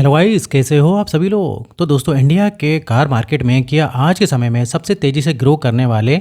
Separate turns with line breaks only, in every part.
Hello guys, कैसे हो आप सभी लोग। तो दोस्तों, इंडिया के कार मार्केट में किया आज के समय में सबसे तेज़ी से ग्रो करने वाले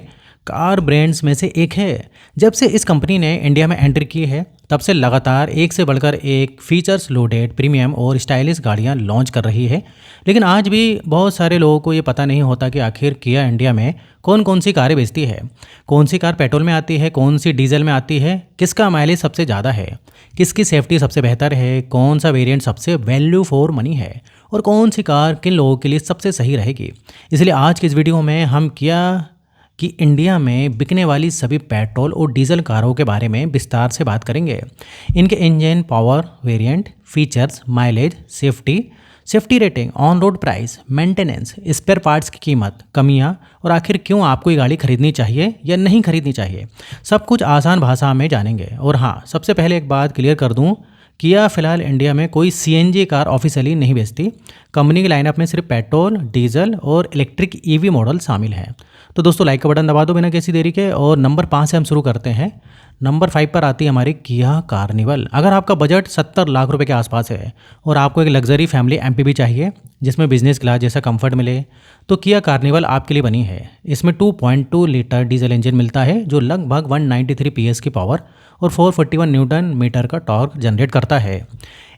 कार ब्रांड्स में से एक है। जब से इस कंपनी ने इंडिया में एंट्री की है, तब से लगातार एक से बढ़कर एक फीचर्स लोडेड प्रीमियम और स्टाइलिश गाड़ियां लॉन्च कर रही है। लेकिन आज भी बहुत सारे लोगों को ये पता नहीं होता कि आखिर किया इंडिया में कौन कौन सी कारें बेचती है। कौन सी कार पेट्रोल में आती है, कौन सी डीजल में आती है, किसका माइलेज सबसे ज़्यादा है, किसकी सेफ्टी सबसे बेहतर है, कौन सा वेरिएंट सबसे वैल्यू फॉर मनी है और कौन सी कार किन लोगों के लिए सबसे सही रहेगी। इसलिए आज की इस वीडियो में हम किया कि इंडिया में बिकने वाली सभी पेट्रोल और डीजल कारों के बारे में विस्तार से बात करेंगे। इनके engine power, variant, features, mileage, safety rating, on road price, maintenance, spare parts की कीमत, कमियां और आखिर क्यों आपको ये गाड़ी खरीदनी चाहिए या नहीं खरीदनी चाहिए, सब कुछ आसान भाषा में जानेंगे। और हाँ, सबसे पहले एक बात क्लियर कर दूं, किया फिलहाल इंडिया में कोई सीएनजी कार ऑफिशियली नहीं बेचती। कंपनी की लाइनअप में सिर्फ पेट्रोल, डीजल और इलेक्ट्रिक ईवी मॉडल शामिल हैं। तो दोस्तों, लाइक का बटन दबा दो बिना किसी देरी के। और नंबर 5 से हम शुरू करते हैं। नंबर 5 पर आती है हमारी किया कार्निवल। अगर आपका बजट 70 लाख रुपए के आसपास है और आपको एक लग्जरी फैमिली एमपीवी चाहिए जिसमें बिजनेस क्लास जैसा कंफर्ट मिले, तो किया कार्निवल आपके लिए बनी है। इसमें 2.2 लीटर डीजल इंजन मिलता है जो लगभग 193 पीएस की पावर और 441 न्यूटन मीटर का टॉर्क जनरेट करता है।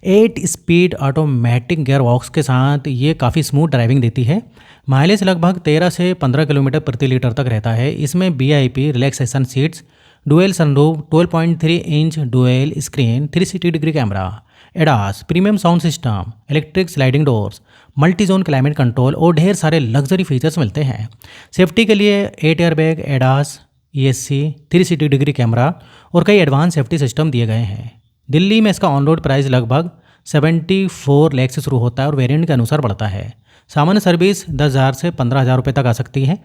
8 स्पीड ऑटोमेटिक गियर बॉक्स के साथ ये काफ़ी स्मूथ ड्राइविंग देती है। माइलेज लगभग 13 से 15 किलोमीटर प्रति लीटर तक रहता है। इसमें VIP relaxation seats, dual sunroof, 12.3 inch dual screen, 360 degree camera, ADAS, premium sound system, electric sliding doors, multi zone climate control और ढेर सारे लग्जरी फीचर्स मिलते हैं। सेफ्टी के लिए 8 airbag, ADAS, ESC, 360 degree camera और कई एडवांस सेफ्टी सिस्टम दिए गए हैं। दिल्ली में इसका ऑन रोड प्राइस लगभग 74 लाख से शुरू होता है और वेरिएंट के अनुसार बढ़ता है। सामान्य सर्विस 10,000 से 15,000 रुपये तक आ सकती है।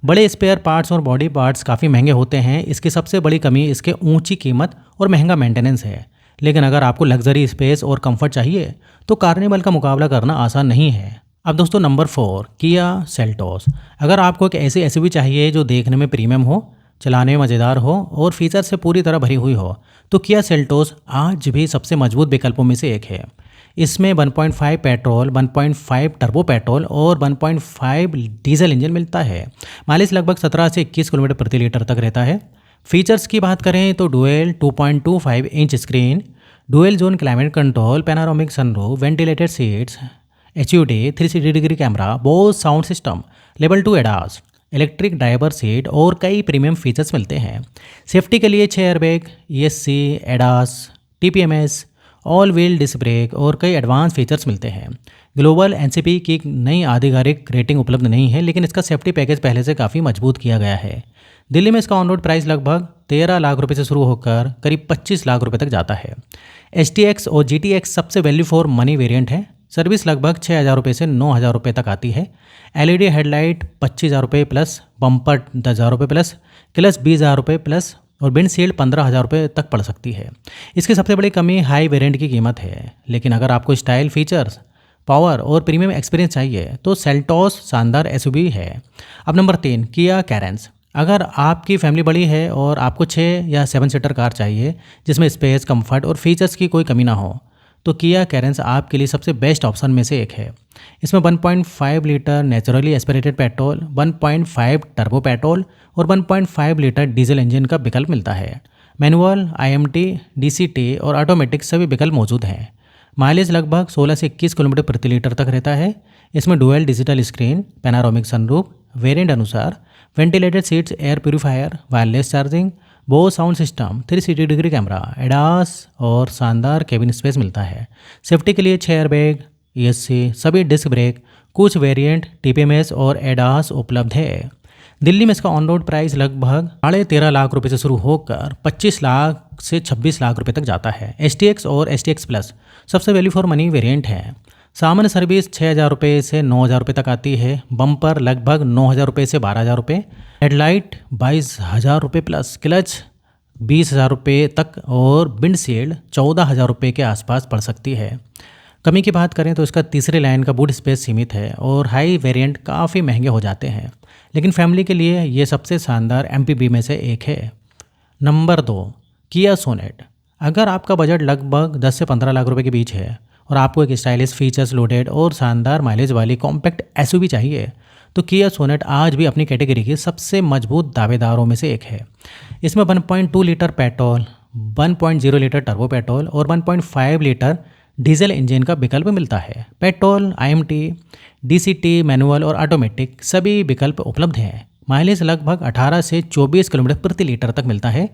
बड़े स्पेयर पार्ट्स और बॉडी पार्ट्स काफ़ी महंगे होते हैं। इसकी सबसे बड़ी कमी इसके ऊंची कीमत और महंगा मेंटेनेंस है। लेकिन अगर आपको लग्जरी स्पेस और कंफर्ट चाहिए तो कार्निवल का मुकाबला करना आसान नहीं है। अब दोस्तों, नंबर 4 किया सेल्टोस। अगर आपको एक ऐसी एसयूवी चाहिए जो देखने में प्रीमियम हो, चलाने में मज़ेदार हो और फीचर से पूरी तरह भरी हुई हो, तो किया सेल्टोस आज भी सबसे मजबूत विकल्पों में से एक है। इसमें 1.5 पेट्रोल, 1.5 टर्बो पेट्रोल और 1.5 डीजल इंजन मिलता है। माइलेज लगभग 17 से 21 किलोमीटर प्रति लीटर तक रहता है। फीचर्स की बात करें तो dual 2.25 inch screen, dual zone climate control, panoramic sunroof, ventilated seats, HUD, 360 degree camera, Bose sound system, level 2 ADAS, electric driver seat और कई प्रीमियम फीचर्स मिलते हैं। सेफ्टी के लिए 6 airbag, ESC, ADAS, TPMS, all wheel disc brake और कई advance features मिलते हैं। ग्लोबल एनसीपी की नई आधिकारिक रेटिंग उपलब्ध नहीं है, लेकिन इसका सेफ्टी पैकेज पहले से काफ़ी मजबूत किया गया है। दिल्ली में इसका ऑन रोड प्राइस लगभग 13 लाख रुपए से शुरू होकर करीब 25 लाख रुपए तक जाता है। STX और GTX सबसे वैल्यू फॉर मनी वेरिएंट है। सर्विस लगभग 6,000 रुपये से 9,000 रुपये तक आती है। LED हेडलाइट 25,000 रुपये प्लस, बम्पर 10,000 रुपये प्लस, क्लच 20,000 रुपये प्लस और विंडशील्ड 15,000 रुपये तक पड़ सकती है। इसकी सबसे बड़ी कमी हाई वेरिएंट की कीमत है। लेकिन अगर आपको स्टाइल, फीचर्स, पावर और प्रीमियम एक्सपीरियंस चाहिए तो सेल्टोस शानदार एसयूवी है। अब नंबर 3 किया कैरेंस। अगर आपकी फैमिली बड़ी है और आपको 6 या 7 सीटर कार चाहिए जिसमें स्पेस, कंफर्ट और फीचर्स की कोई कमी ना हो, तो किया कैरेंस आपके लिए सबसे बेस्ट ऑप्शन में से एक है। इसमें 1.5 litre naturally aspirated petrol, 1.5 turbo petrol और 1.5 लीटर डीजल इंजन का विकल्प मिलता है। मैनुअल, IMT, DCT और ऑटोमेटिक सभी विकल्प मौजूद हैं। माइलेज लगभग 16 से 21 किलोमीटर प्रति लीटर तक रहता है। इसमें dual digital screen, panoramic sunroof, variant अनुसार, ventilated seats, air purifier, wireless charging, Bose sound system, 360 degree camera, ADAS और शानदार केबिन स्पेस मिलता है। सेफ्टी के लिए 6 एयरबैग, ESC, सभी डिस्क ब्रेक, कुछ वेरिएंट TPMS और एडास उपलब्ध है। दिल्ली में इसका ऑन रोड प्राइस लगभग 13.5 लाख रुपए से शुरू होकर 25 लाख से 26 लाख रुपए तक जाता है। STX और STX प्लस सबसे वैल्यू फॉर मनी वेरिएंट है। सामान्य सर्विस 6,000 रुपये से 9,000 रुपये तक आती है। बम्पर लगभग 9,000 रुपये से 12,000 रुपये, हेडलाइट 22,000 रुपये प्लस, क्लच 20,000 रुपये तक और विंडशील्ड 14,000 रुपये के आसपास पड़ सकती है। कमी की बात करें तो इसका तीसरे लाइन का बूट स्पेस सीमित है और हाई वेरिएंट काफ़ी महंगे हो जाते हैं। लेकिन फैमिली के लिए ये सबसे शानदार MPV में से एक है। नंबर 2 किया सोनेट। अगर आपका बजट लगभग 10 से 15 लाख रुपए के बीच है और आपको एक स्टाइलिश फीचर्स लोडेड और शानदार माइलेज वाली कॉम्पैक्ट एसयूवी चाहिए तो किया सोनेट आज भी अपनी कैटेगरी के सबसे मजबूत दावेदारों में से एक है। इसमें 1.2 litre petrol, 1.0 litre turbo petrol और 1.5 लीटर डीजल इंजन का विकल्प मिलता है। पेट्रोल, आईएमटी, डीसीटी, मैनुअल और ऑटोमेटिक सभी विकल्प उपलब्ध हैं। माइलेज लगभग 18 से 24 किलोमीटर प्रति लीटर तक मिलता है।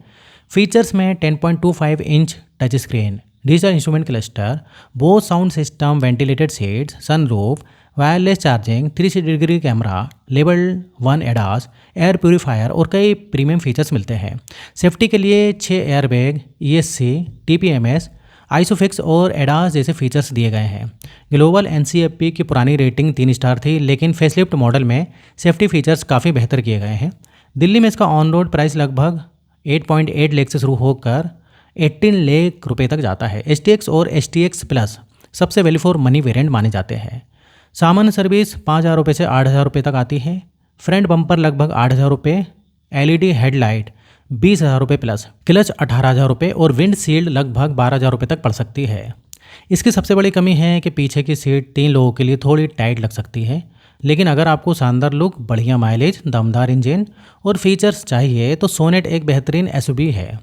फीचर्स में 10.25 inch touch screen, digital instrument cluster, both sound system, ventilated seats, sunroof, wireless charging, 360 degree camera, level 1 ADAS, air purifier और कई प्रीमियम फीचर्स मिलते हैं। सेफ्टी के लिए 6 एयरबैग, ईएससी, टीपीएमएस, आइसोफिक्स और एडास जैसे फीचर्स दिए गए हैं। ग्लोबल एनसीएफपी की पुरानी रेटिंग 3 स्टार थी, लेकिन फेसलिफ्ट मॉडल में सेफ्टी फीचर्स काफ़ी बेहतर किए गए हैं। दिल्ली में इसका ऑन रोड प्राइस लगभग 8.8 लाख से शुरू होकर 18 लाख रुपए तक जाता है। STX और STX प्लस सबसे वैल्यू फॉर मनी वेरिएंट माने जाते हैं। सामान्य सर्विस 5,000 रुपये से 8,000 रुपये तक आती है। फ्रंट बम्पर लगभग 8,000 रुपये, LED हेडलाइट 20,000 रुपये प्लस, क्लच 18,000 रुपये और विंड शील्ड लगभग 12,000 रुपये तक पड़ सकती है। इसकी सबसे बड़ी कमी है कि पीछे की सीट 3 लोगों के लिए थोड़ी टाइट लग सकती है, लेकिन अगर आपको शानदार लुक, बढ़िया माइलेज, दमदार इंजन और फीचर्स चाहिए तो सोनेट एक बेहतरीन एसयूवी है।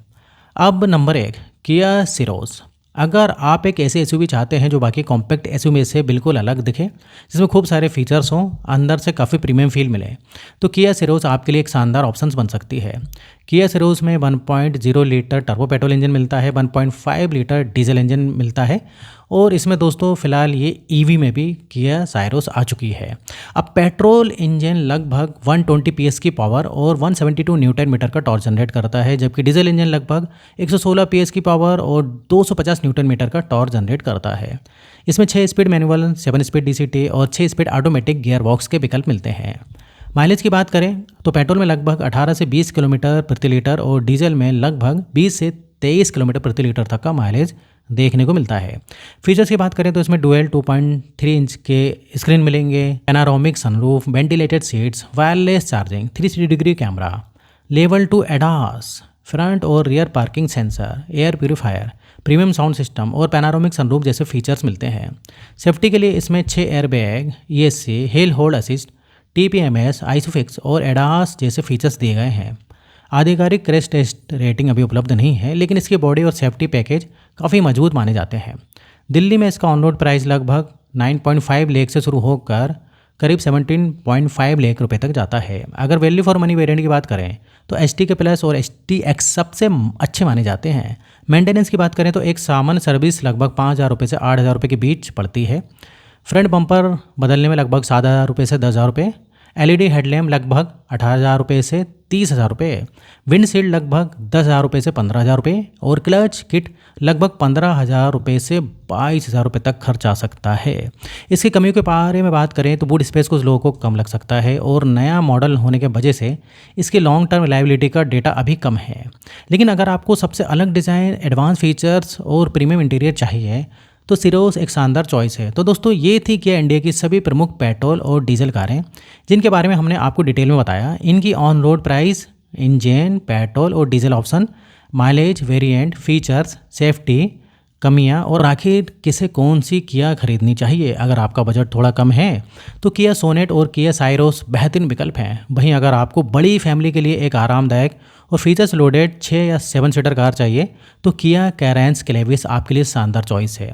अब नंबर 1, किया सिरोस। अगर आप एक ऐसी एसयूवी चाहते हैं जो बाकी कॉम्पैक्ट एसयूवी से बिल्कुल अलग दिखे, जिसमें खूब सारे फीचर्स हों, अंदर से काफ़ी प्रीमियम फील मिले, तो किया सिरोस आपके लिए एक शानदार ऑप्शन बन सकती है। किया सिरोस में 1.0 लीटर टर्बो पेट्रोल इंजन मिलता है, 1.5 लीटर डीजल इंजन मिलता है और इसमें दोस्तों फिलहाल ये ईवी में भी किया साइरोस आ चुकी है। अब पेट्रोल इंजन लगभग 120 PS की पावर और 172 न्यूटन मीटर का टॉर्क जनरेट करता है, जबकि डीजल इंजन लगभग 116 PS की पावर और 250 न्यूटन मीटर का टॉर्क जनरेट करता है। इसमें 6 स्पीड मैनुअल, 7 स्पीड DCT और 6 स्पीड ऑटोमेटिक गियर बॉक्स के विकल्प मिलते हैं। माइलेज की बात करें तो पेट्रोल में लगभग 18 से 20 किलोमीटर प्रति लीटर और डीजल में लगभग 20 से 23 किलोमीटर प्रति लीटर तक का माइलेज देखने को मिलता है। फीचर्स की बात करें तो इसमें डुअल 2.3 इंच के स्क्रीन मिलेंगे, panoramic sunroof, ventilated seats, wireless charging, 360 degree camera, level 2 ADAS, front और rear parking sensor, air purifier, premium sound system और पैनारोमिक सनरूफ जैसे फीचर्स मिलते हैं। सेफ्टी के लिए इसमें 6 airbag, ESC, hill hold assist, TPMS, Isofix और एडास जैसे फीचर्स दिए गए हैं। आधिकारिक क्रैश टेस्ट रेटिंग अभी उपलब्ध नहीं है, लेकिन इसकी बॉडी और सेफ्टी पैकेज काफ़ी मजबूत माने जाते हैं। दिल्ली में इसका ऑन रोड प्राइस लगभग 9.5 लाख से शुरू होकर करीब 17.5 लाख रुपए तक जाता है। अगर वैल्यू फॉर मनी वेरिएंट की बात करें तो STK प्लस और STX सबसे अच्छे माने जाते हैं। मेंटेनेंस की बात करें तो एक सामान्य सर्विस लगभग 5,000 रुपये से 8,000 रुपये के बीच पड़ती है। फ्रंट बम्पर बदलने में लगभग 7,000 रुपये से 10,000 रुपये, LED हेडलैम्प लगभग 18,000 रुपये से 30,000 रुपये, विंडशील्ड लगभग 10,000 रुपये से 15,000 रुपये और क्लच किट लगभग 15,000 रुपये से 22,000 रुपये तक खर्च आ सकता है। इसकी कमियों के बारे में बात करें तो बूट स्पेस कुछ लोगों को कम लग सकता है और नया मॉडल होने के वजह से इसकी लॉन्ग टर्म रिलायबिलिटी का डेटा अभी कम है। लेकिन अगर आपको सबसे अलग डिज़ाइन, एडवांस फीचर्स और प्रीमियम इंटीरियर चाहिए तो सिरोस एक शानदार चॉइस है। तो दोस्तों ये थी किया इंडिया की सभी प्रमुख पेट्रोल और डीजल कारें जिनके बारे में हमने आपको डिटेल में बताया। इनकी on road price, engine, petrol और diesel option, mileage, variant, features, safety, कमियां और आखिर किसे कौन सी किया खरीदनी चाहिए। अगर आपका बजट थोड़ा कम है तो किया सोनेट और किया साइरोस बेहतरीन विकल्प हैं। वहीं अगर आपको बड़ी फैमिली के लिए एक आरामदायक और फीचर्स लोडेड 6 या 7 सीटर कार चाहिए तो किया कैरेंस क्लेविस आपके लिए शानदार चॉइस है।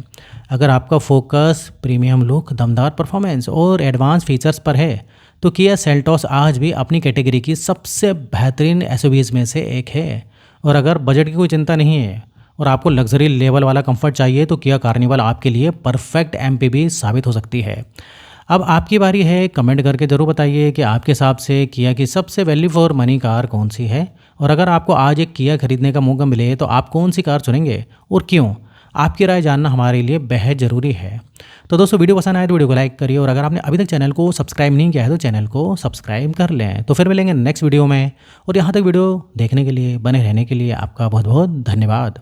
अगर आपका फोकस प्रीमियम लुक, दमदार परफॉर्मेंस और एडवांस फीचर्स पर है तो किया सेल्टॉस आज भी अपनी कैटेगरी की सबसे बेहतरीन एसयूवीज में से एक है। और अगर बजट की कोई चिंता नहीं है और आपको लग्जरी लेवल वाला कंफर्ट चाहिए तो किया कार्निवल आपके लिए परफेक्ट MPV साबित हो सकती है। अब आपकी बारी है, कमेंट करके ज़रूर बताइए कि आपके हिसाब से किया की सबसे वैल्यू फॉर मनी कार कौन सी है। और अगर आपको आज एक किया खरीदने का मौका मिले तो आप कौन सी कार चुनेंगे और क्यों? आपकी राय जानना हमारे लिए बेहद ज़रूरी है। तो दोस्तों वीडियो पसंद आए तो वीडियो को लाइक करिए और अगर आपने अभी तक चैनल को सब्सक्राइब नहीं किया है तो चैनल को सब्सक्राइब कर लें। तो फिर मिलेंगे नेक्स्ट वीडियो में और यहाँ तक वीडियो देखने के लिए, बने रहने के लिए आपका बहुत बहुत धन्यवाद।